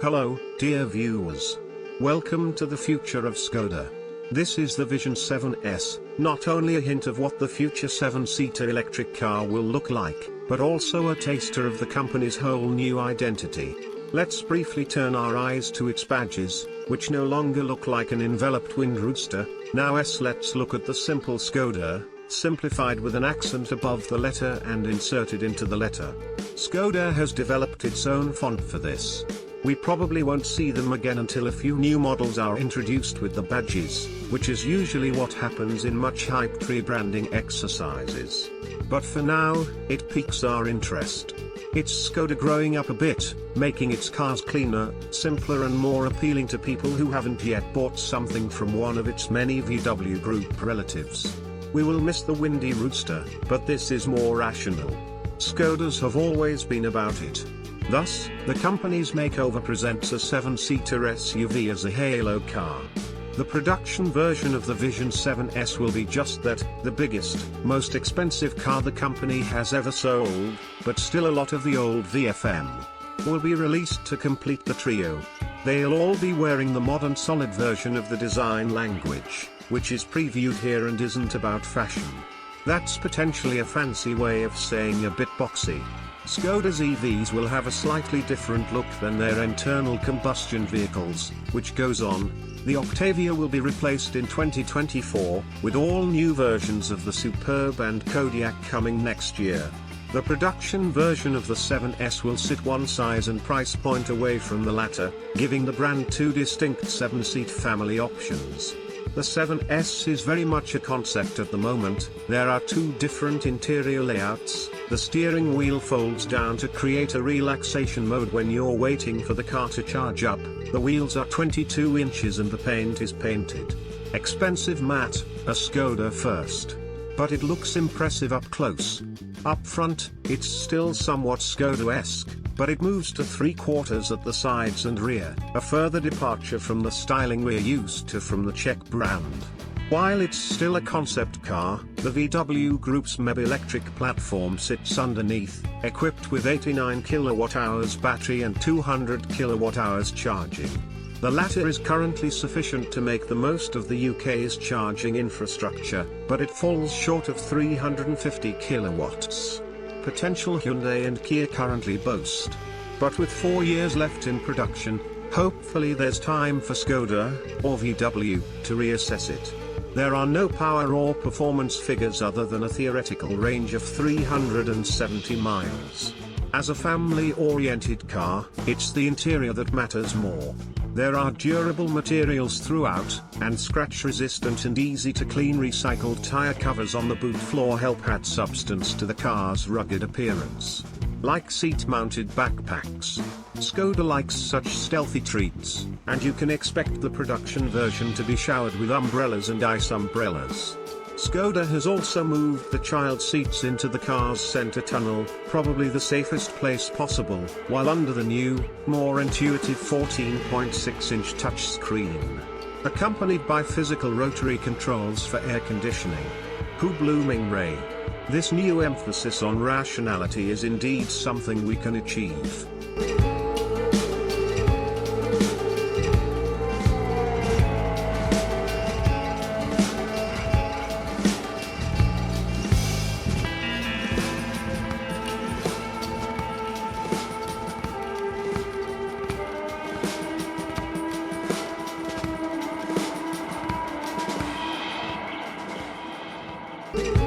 Hello, dear viewers. Welcome to the future of Skoda. This is the Vision 7S, not only a hint of what the future 7-seater electric car will look like, but also a taster of the company's whole new identity. Let's briefly turn our eyes to its badges, which no longer look like an enveloped winged rooster. Now let's look at the simple Skoda, simplified with an accent above the letter and inserted into the letter. Skoda has developed its own font for this. We probably won't see them again until a few new models are introduced with the badges, which is usually what happens in much hyped rebranding exercises. But for now, it piques our interest. It's Skoda growing up a bit, making its cars cleaner, simpler and more appealing to people who haven't yet bought something from one of its many VW Group relatives. We will miss the windy rooster, but this is more rational. Skodas have always been about it. Thus, the company's makeover presents a 7-seater SUV as a halo car. The production version of the Vision 7S will be just that, the biggest, most expensive car the company has ever sold, but still a lot of the old VFM will be released to complete the trio. They'll all be wearing the modern solid version of the design language, which is previewed here and isn't about fashion. That's potentially a fancy way of saying a bit boxy. Skoda's EVs will have a slightly different look than their internal combustion vehicles, which goes on. The Octavia will be replaced in 2024, with all new versions of the Superb and Kodiaq coming next year. The production version of the 7S will sit one size and price point away from the latter, giving the brand two distinct 7-seat family options. The 7S is very much a concept at the moment. There are two different interior layouts. The steering wheel folds down to create a relaxation mode when you're waiting for the car to charge up. The wheels are 22 inches and the paint is painted expensive matte, a Skoda first. But it looks impressive up close. Up front, it's still somewhat Skoda-esque, but it moves to 3/4 at the sides and rear, a further departure from the styling we're used to from the Czech brand. While it's still a concept car, the VW Group's MEB electric platform sits underneath, equipped with 89 kWh battery and 200 kWh charging. The latter is currently sufficient to make the most of the UK's charging infrastructure, but it falls short of 350 kilowatts. Potential Hyundai and Kia currently boast. But with 4 years left in production, hopefully there's time for Skoda, or VW, to reassess it. There are no power or performance figures other than a theoretical range of 370 miles. As a family-oriented car, it's the interior that matters more. There are durable materials throughout, and scratch-resistant and easy-to-clean recycled tire covers on the boot floor help add substance to the car's rugged appearance. Like seat-mounted backpacks, Skoda likes such stealthy treats, and you can expect the production version to be showered with umbrellas and ice umbrellas. Skoda has also moved the child seats into the car's center tunnel, probably the safest place possible, while under the new, more intuitive 14.6-inch touchscreen. Accompanied by physical rotary controls for air conditioning. Who blooming Ray? This new emphasis on rationality is indeed something we can achieve. You